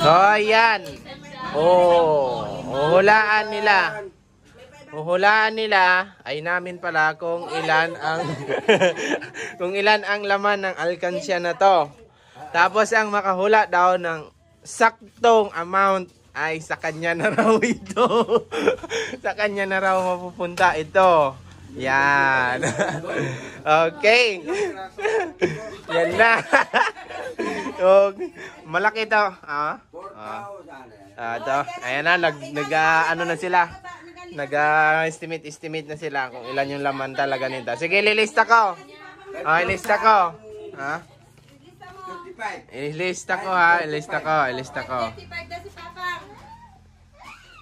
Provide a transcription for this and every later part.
So, ayan. Huhulaan nila. Huhulaan nila ay namin pala kung ilan ang kung ilan ang laman ng alkansya na to. Tapos ang makahula daw ng saktong amount ay sa kanya na raw ito. Sa kanya na raw mapupunta ito. Yan. Okay. Yan na. Malaki ito. Ito. Ayan na. Ano na sila. Nag-estimate na sila kung ilan yung laman talaga nito. Sige, ililista ko. Ilista ko. Ilista ko ha. Ilista ko.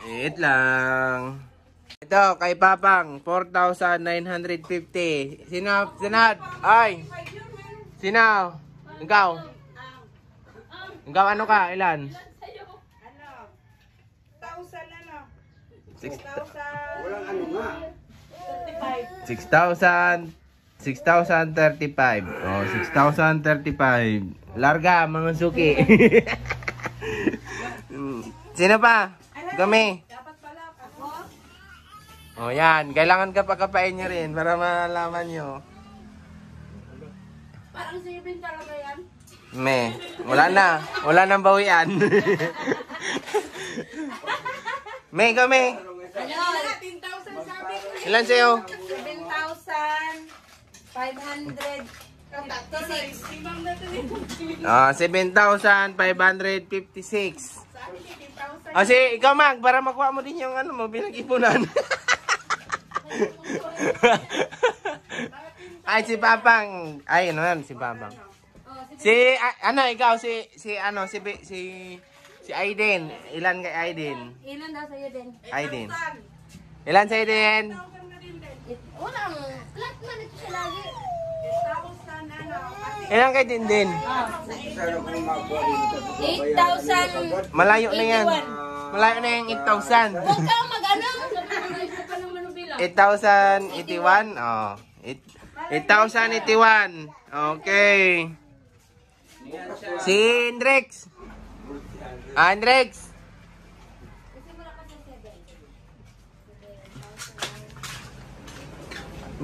Wait lang. Ito, kay Papang, 4,950. Sino? Ay! Sino? Ikaw? Ikaw ano ka? Ilan? 6,035. Oh, 6,035. Larga, mga suki. Sino pa? Kami. Oh, yan. Kailangan kapakapain nyo rin para malaman nyo. Parang 7 talaga yan. Wala na. Wala nang bawian. Kami. Ilan sa'yo? 7,556. 7,556. Ikaw Mag, para makuha mo din yung ano mo, pinag-ipunan. Ay, si Papang. Ay, ano yan, si Papang. Ikaw, si Aiden. Ilan kay Aiden? Ilan daw sa'yo din? Aiden. Ilan sa'yo din? Walang, flat man ito siya lagi. Ilan kay Din? 8,000. Malayo na yan. Malayo na yung 8,000. Huwag kang mag-ano. 8,081? Oh. 8,081. Okay. Si Hendrix. Hendrix.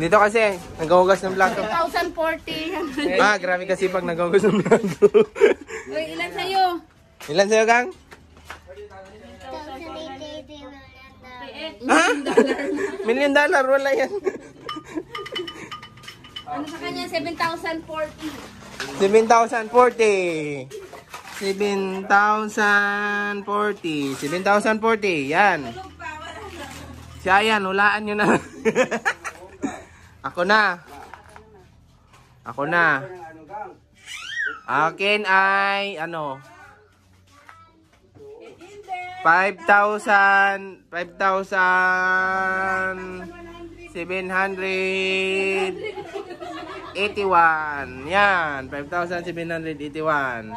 Dito kasi, naghuhugas ng plato. 1,040. Grabe kasi pag naghuhugas ng plato. Uy, ilan sa'yo? Ilan sa'yo, Gang? $1 million? Wala yan. Ano sa kanya? 7,040. 7,040. 7,040. Yan. Siya yan. Hulaan nyo na. Ako na. Akin ay, 5,781. Yan, 5,781.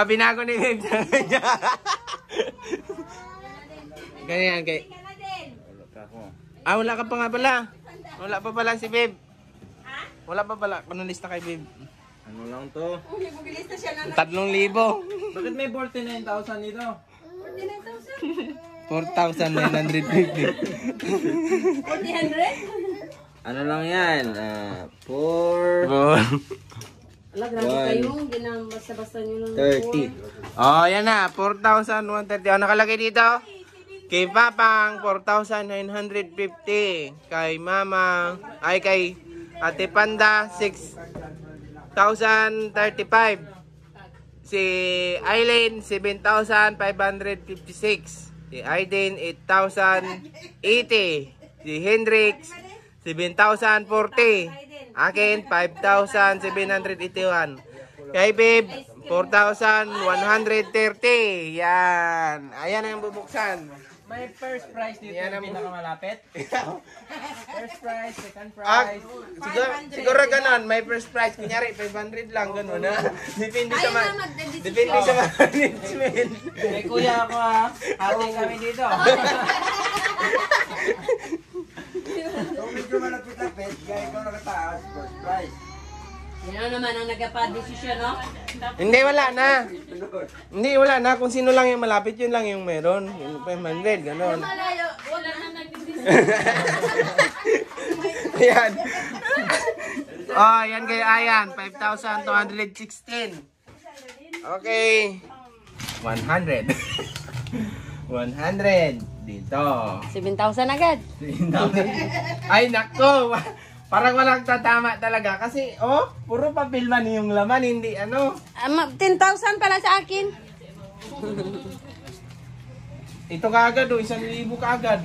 Binago ni Babe. Ganyan kay. Wala ka pa nga pala. Wala pa pala si Babe. Wala pa pala. Kung lista kay Babe. Ano lang to? 3,000. Bakit may 49,000 nito? 4,950. 400? Ano lang yan? 4... Ala, grabe kayo. Basta-basta nyo lang. 30. Yan na. 4,130. Nakalagay dito? Kay Papang, 4,950. Kay Mama, kay Ate Panda, 6,035. Si Aileen, 7,556. Si Aiden, 8,080. Si Hendrix, 7,040. Akin, 5,781. Kay Babe, 4,130. Yan. Ayan ang bubuksan. May first prize dito yung pinakamalapit. First prize, second Ah, prize. siguro ganun, may first prize. Kunyari, 500 lang, ganun ha. Depende sa management. May kuya ako ha. Hati kami dito. Kung medyo malapit-lapit, kaya ikaw nakataas, first prize. Yan naman ang nagpa-desisyon, no? Hindi, wala na. Hindi, wala na. Kung sino lang yung malapit, yun lang yung meron. Yung 500, gano'n. Malayo, wala na nag-desisyon. Ayan. Oh, yan kay Ayan. 5,216. Okay. 100. 100. Dito. 7,000 agad. Ay, nako. Parang walang tatama talaga. Kasi, oh, puro papel man yung laman. Hindi, ano. 10,000 pala sa akin. Ito kaagad, oh. 1,000 kaagad.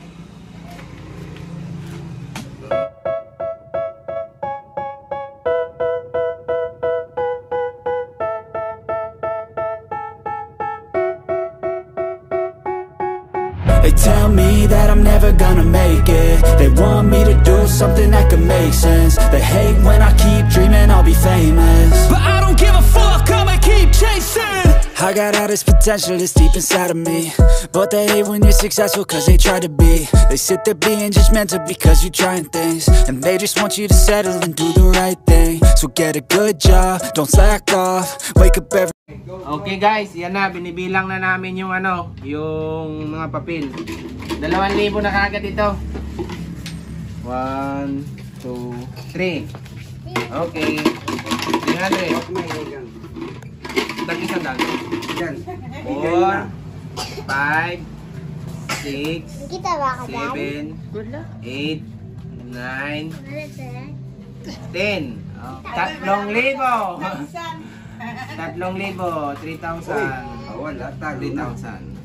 They tell me that I'm never gonna make it. They want me to do something that could make sense. They hate when I keep dreaming I'll be famous, but I don't give a fuck, I'ma keep chasing. I got all this potential that's deep inside of me, but they hate when you're successful cause they try to be. They sit there being judgmental because you're trying things, and they just want you to settle and do the right thing. So get a good job, don't slack off, wake up every... Okay guys, yan na, binibilang na namin yung ano, yung mga papel. 2,000 na kagad ito. 1, 2, 3. Okay. 300. Tag-isang daan. 4, 5, 6, 7, 8, 9, 10. 3,000. 3,000, 3,000. Wala, talo na. 3,000.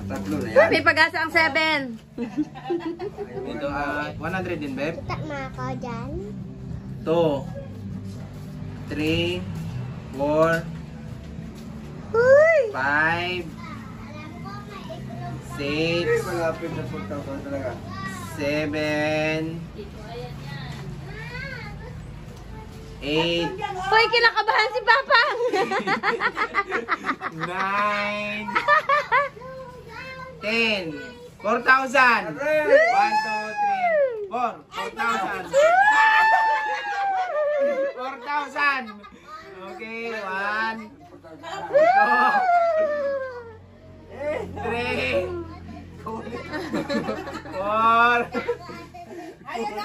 Tatlo na yan. May pag-asa ang 7. Ito, 100 din, Beb. Tama ko dyan. 2, 3, 4, 5, 6, Malapit na punta ko talaga. 7, 8, Hoy, kinakabahan si Papa. 9, 10, 4,000. 1, 2, 3, 4. 4,000. Okay, 1, 2, 3, 4,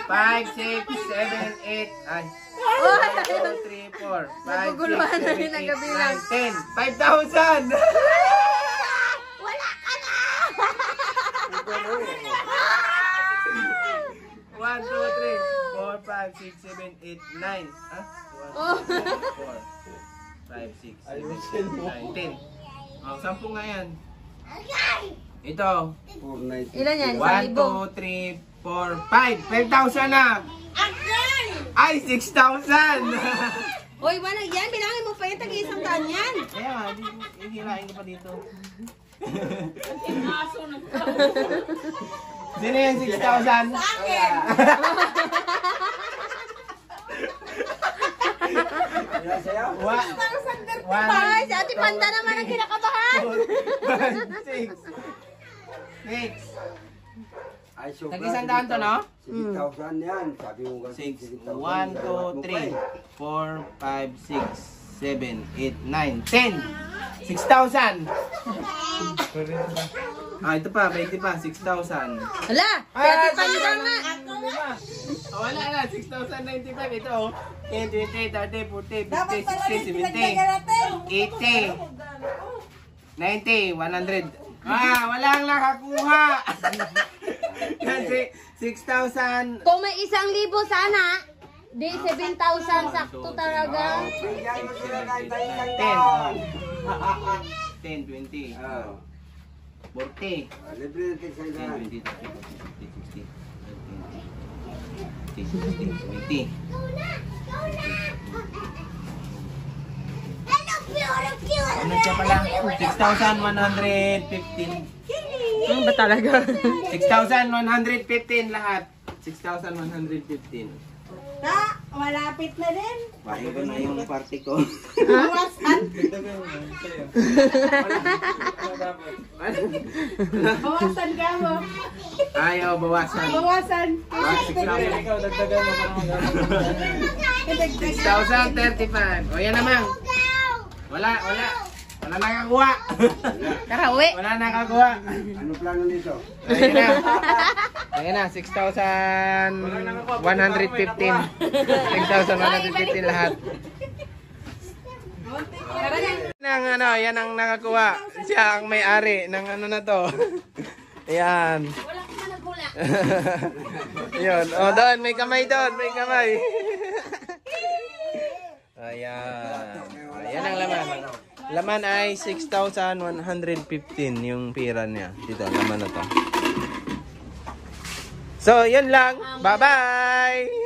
5, 6, 7, 8. Ay. 1, 2, 3, 4, 5, 6, 7, 8, 9, 10. 5,000! Wala ka na. 1, 2, 3, 4, 5, 6, 7, 8, 9. Ah? 1, 2, 3, 4, 5, 6, 7, 8, 9, 10. Oh, 10 nga yan. Ito. 490. Ilan yan? 1, 2, 3, 4, 5. 5,000 na. Ay, 6,000! Hoy, wala yan. Bilangin mo pa yung tag-isang daan yan. Kaya nga, hihirain ko pa dito. Sino yung 6,000? Wala sa'yo? Ay, si Ate Panda naman ang kinakabahan. 6. 6. Ay, sobra. Tag-isang daan to, no? 6,000 yan. Sabi mo 6. kasi 1, 2, 3, 4, 5, 6, 7, 8, 9, 10. 6,000. Ah, ito pa, 20 pa, 6,000. Hala, si Ate Panda nga. Wala na, 6,095 ito. 10, 20, 30, 40, 50, 60, 70, 80, 90, 100. Ah, walang nakakuha. Kasi 6,000. Kung may 1,000 sana, di 7,000 sakto talaga. Bigyan mo sila kahit tayo isang 10, 20, Ah, 40, libre natin sa 10, 20, 30, 40, 50, 60, 70, 80. Ano siya pala? 6,115. Ano ba talaga? 6,115 lahat. 6,115. Malapit na din. Bago na yung party ko. Bawasan. Bawasan ka mo. Ayaw, bawasan. Bawasan. Ikaw, dagdagan mo para mag 6,035. O yan naman. Wala nakakuha. Karawi. Wala nakakuha. Ano plano nito? Ayan na, 6,115. 6,115 lahat. Yan ang nakakuha. Siya ang may-ari ng ano na to. Ayan. Wala ka nagula. Ayun. O, doon. May kamay doon. May kamay. Ayan. Ayan ang laman. Laman ay 6,115 yung pira niya. Dito, laman na to. So, yun lang. Bye-bye!